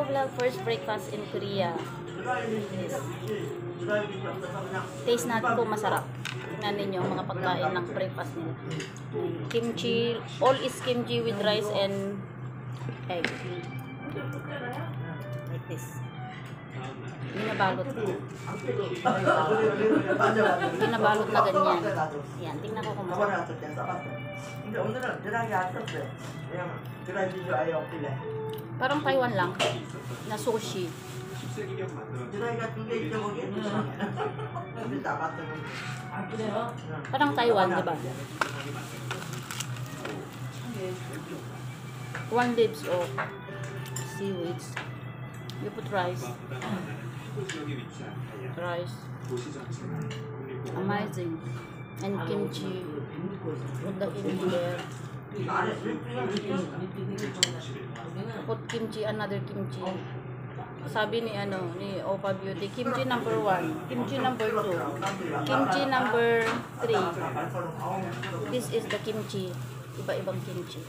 vlog, first breakfast in Korea. Taste natin kung masarap. Tingnan ninyo ang mga pagkain ng breakfast nila. Kimchi, all is kimchi with rice and egg. Like this. Binabalot. Binabalot na ganyan. Yan, tingnan ko kung masarap. Parang Taiwan lang na sushi. Parang Taiwan, diba? One leaves of seaweeds. You put rice. Rice. Amazing. And kimchi. Put the kimchi there. Put kimchi, another kimchi. Sabi ni Opa Beauty, kimchi number 1, kimchi number 2, kimchi number 3. This is the kimchi. Iba-ibang kimchi.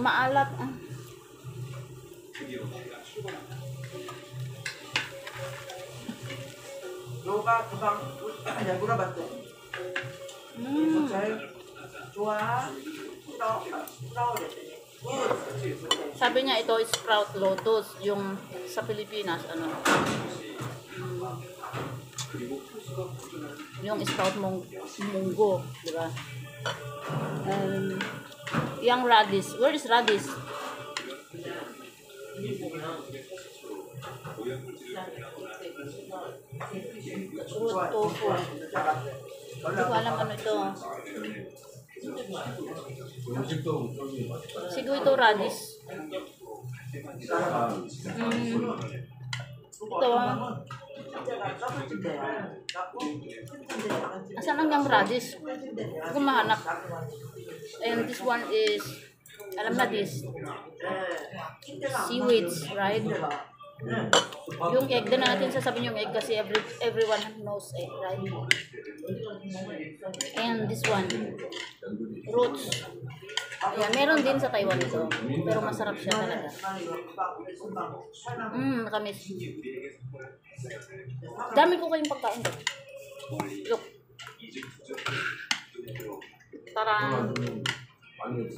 Maalat. Sabi niya ito is sprout lotus, yung sa Pilipinas yung sprout munggo, di ba? Yung radish, where is radish? Root tofu. Hindi ko alam ano ito. Siguro ito radish. Ito asan ang yung radish? Hindi ko mahanap. And this one is, alam na this, seaweeds, right? Yung egg din natin sasabihin yung egg kasi everyone knows egg, right? And this one, roots. Ayan, meron din sa Taiwan ito, pero masarap siya talaga. Makamis. Dami ko kayong pagkain doon. Look. Parang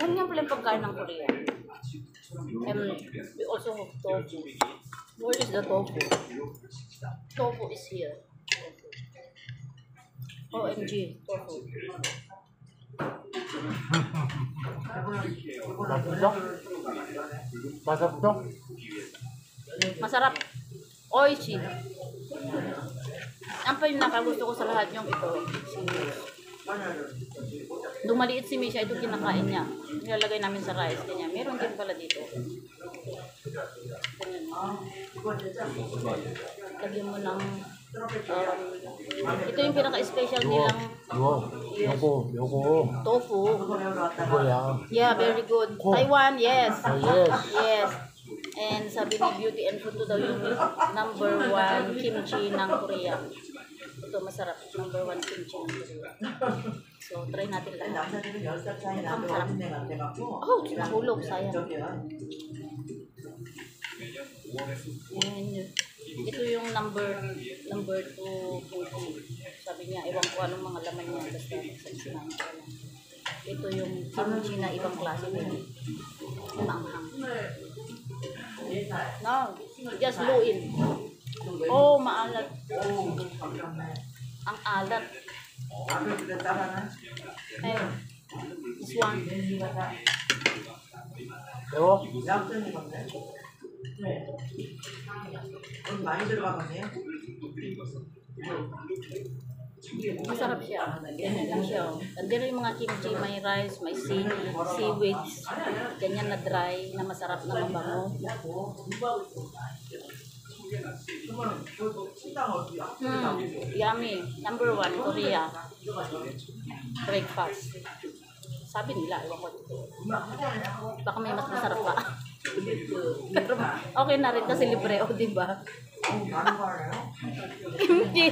ganyan pala yung pagkain ng Korea. And we also have tofu. Where is the tofu? Tofu is here. OMG, tofu. Masarap. Oishi. Ang pinakagusto ko sa lahat yung ito. Nung maliit si Misha, ito kinakain niya. Nilalagay namin sa rice. Kanya. Meron din pala dito. Lagyan mo ng ito yung pinaka-special nilang tofu. Yeah, very good. Taiwan, yes. Yes. And sabi ni Beauty and Food daw yung number 1 kimchi ng Korea. Ito masarap. Number 1 kimchi ng Korea. So, try natin lang. Ang sarap. Oh, nahulog. Sayang. And ito yung number 2 kimchi. Sabi niya, ewan ko anong mga laman niya. Basta nagsasinahan ko lang. Ito yung kimchi na ibang klase nila. Manghang. No, just luin. Oh, maalat. Ang alat. Hey, this one. Masarap siya. Ganyan lang siya. Andito yung mga kimchi, may rice, may seaweeds. Ganyan na dry, na masarap na mabango. Yummy. Number 1, Korea. Breakfast. Sabi nila, ewan ko dito. Baka may mas masarap pa. Pero okay na rin kasi libre, o diba? Kimchi.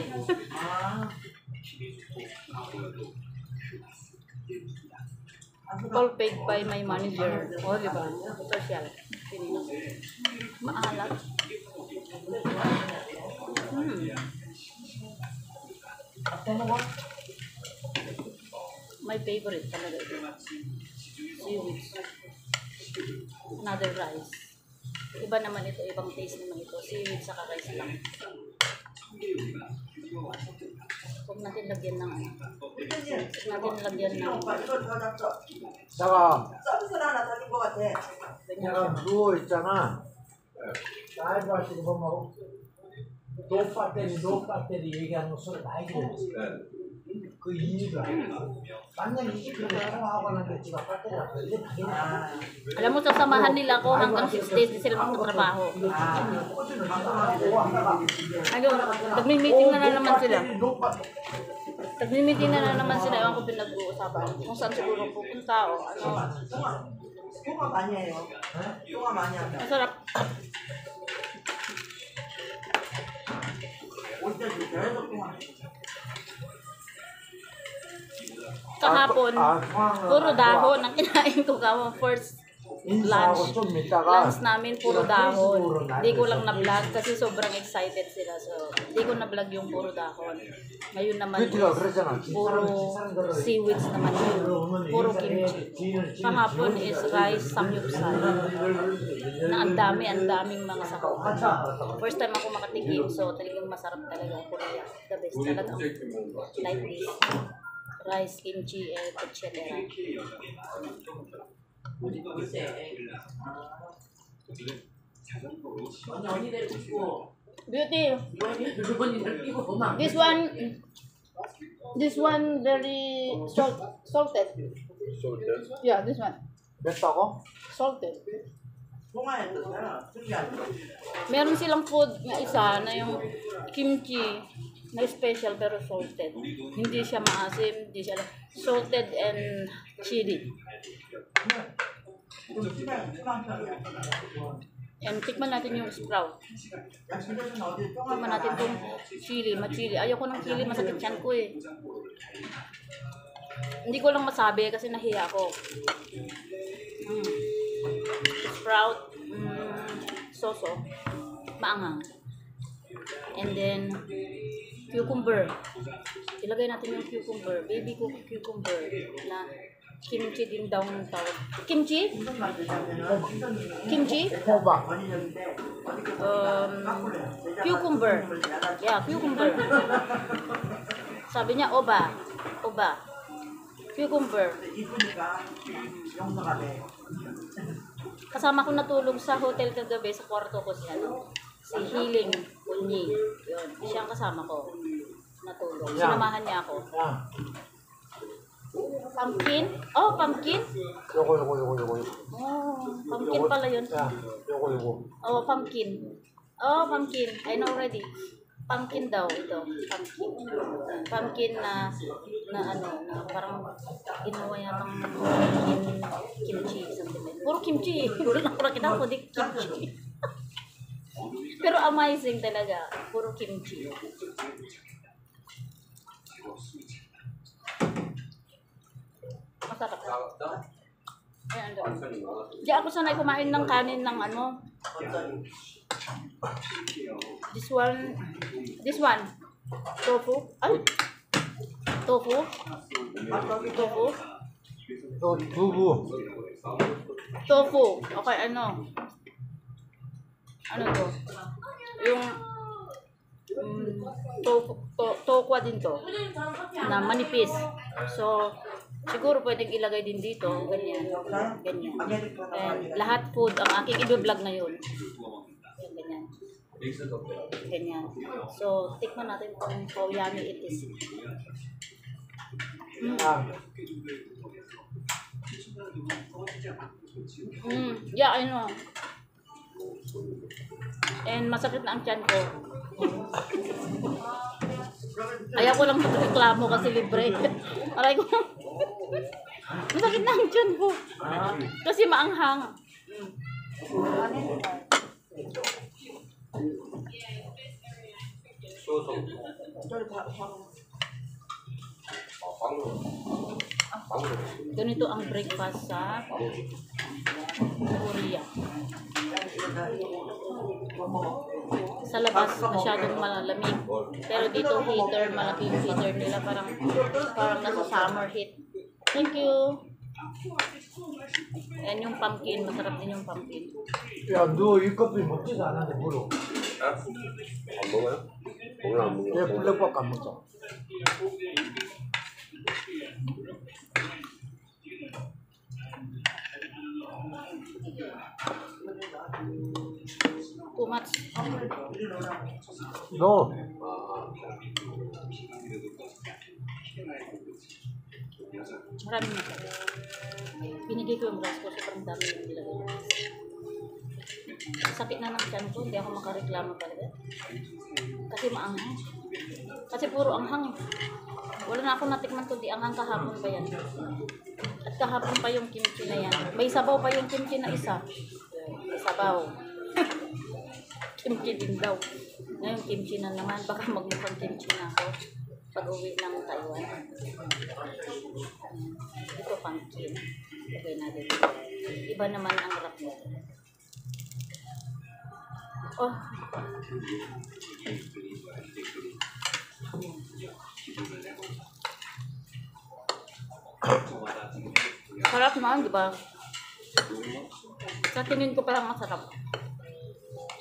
All paid by my manager. O, di ba? Social. Maalat. My favorite talaga ito. Seaweed. Another rice. Iba naman ito, ibang taste naman ito. Seaweed sa rice lang. Huwag natin lagyan ng Saka, 약간 누워있잖아. 나이도 하시고 보면 노 얘기하는 거 소리 많이 들었지. 그 이유가 만약 20kg 통화하고 나면 지가 배터리가 걸리게 당연히 Alam mo, sasamahan nila ako hanggang 6 days din sila magtatrabaho. Ano, nagmi-meeting na naman sila. Nagmi-meeting na naman sila. Ewan ko pinag-uusapan. Kung saan siguro pupunta o ano. 통화 많이 해요. 통화 많이 한다. Masarap. 올 때도 계속 통화. Kahapon, puro dahon ang kinain ko kamo first lunch. Lunch namin puro dahon. Hindi ko lang na-vlog kasi sobrang excited sila. So, hindi ko na-vlog yung puro dahon. Ngayon naman, puro seaweeds naman yun. Puro kimchi. Kahapon is rice samyupsal. Na ang daming mga sakaw. First time ako makatikim. So, talagang masarap talaga. Korea. The best talaga. Like this. Rice, kimchi, and etc. Beauty. This one very salted. Yeah, this one. 맵다고? Salted. 통화했잖아. 특이하죠. Meron silang food na isa na yung kimchi na special pero salted. Hindi siya maasim, hindi siya salted and chili. And tikman natin yung sprout. Tikman natin kung chili, machili. Ayoko ng chili, masakit yan ko eh. Hindi ko lang masabi kasi nahiya ako. Sprout, soso, maangang. And then, cucumber. Ilagay natin yung cucumber. Baby ko cucumber na kimchi din daw ng tawag. Kimchi? Kimchi? Cucumber. Yeah, cucumber. Sabi niya, oba. Oba. Cucumber. Kasama ko natulog sa hotel kagabi sa kwarto ko siya. Si Healing Unyi. Yun. Siya ang kasama ko. Natulog. Sinamahan niya ako. Pumpkin? Oh, pumpkin? 요거. Oh, pumpkin pala yun. 요거. Oh, pumpkin. Oh, pumpkin. I know already. Pumpkin daw ito. Pumpkin. Pumpkin na ano, na parang ginawa yatang kimchi. Something like. Puro kimchi. Hindi na ko nakita ko, di kimchi. Pero amazing talaga. Puro kimchi. Masarap. Ayan, di ako sanay kumain ng kanin ng ano. This one. Tofu. Ay. Tofu. Tofu. Okay, ano? Ano to? Yung tokwa din to. Na manipis. So, siguro pwedeng ilagay din dito. Ganyan. And lahat food ang aking i-vlog na yun. Ganyan. Ganyan. So, tikman natin kung how yummy it is. Yeah, I know. And masakit na ang tiyan ko. Ayaw ko lang magreklamo kasi libre. Aray ko lang. Masakit na ang tiyan ko. Kasi maanghang. Ganito ang breakfast sa Korea. Sa labas masyadong malamig. Pero dito heater, malaki yung heater nila, parang nasa summer heat. Thank you. Yan yung pumpkin, masarap din yung pumpkin. 야, 너 이 커피 먹지도 않았는데 물어. 안 먹어요? 오늘 안 먹어요? 얘 블랙박 안 먹자. Too much. 너 Marami na. Binigay ko yung rice ko, sobrang dami yung nilagay. Sakit na ng tiyan ko, hindi ako makareklamo talaga. Kasi maanghang. Kasi puro anghang. Wala na ako natikman kundi anghang kahapon pa yan. At kahapon pa yung kimchi na yan. May sabaw pa yung kimchi na isa. May sabaw. Kimchi din daw. Ngayon kimchi na naman. Baka magmukhang kimchi na ako pag-uwi ng Taiwan. Ito pumpkin. Okay natin. Iba naman ang wrap nito. Oh. Sarap naman, di ba? Sa tingin ko parang masarap.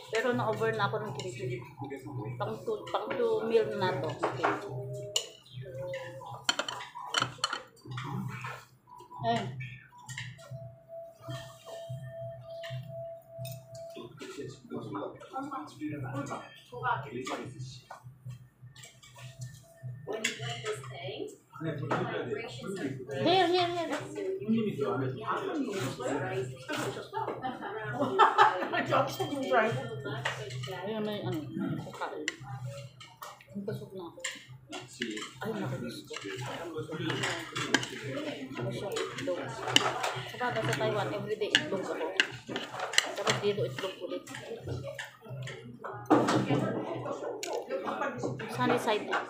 Pero na-over na ako ng kimchi. Pang 2 meal na to. Eh. Here. Ayun, may ano, kakain. Busog na ako. Ay, nakabis ko. Ano siya, itlog. Sabagay sa Taiwan, everyday itlog ako. Tapos dito itlog ulit. Sunny side up.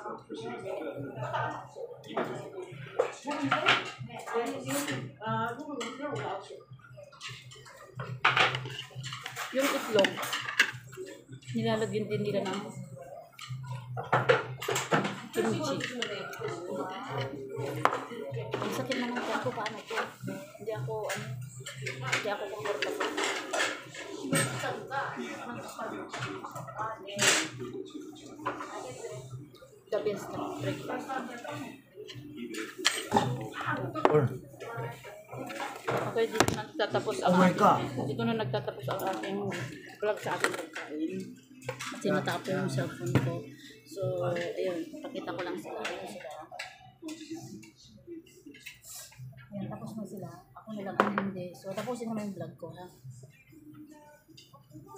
Yung itlog, nilalagyan din nila ng kimchi. Ang sakit na ng tiyan ko, paano ko? Hindi ako comfortable. The best na breakfast. Okay, dito na nagtatapos ang dito na nagtatapos ang aking vlog sa ating pagkain. Kasi natapos yung cellphone ko. So, ayun, pakita ko lang sila. Ayun sila. Ayan, tapos na sila. Ako na lang ang hindi. So, tapusin ko na yung vlog ko, ha?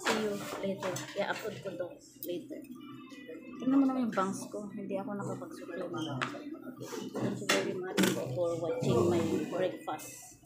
See you later. I-upload ko to later. Tingnan mo naman yung bangs ko. Hindi ako nakapag-supplement. Okay. Thank you very much for watching my breakfast.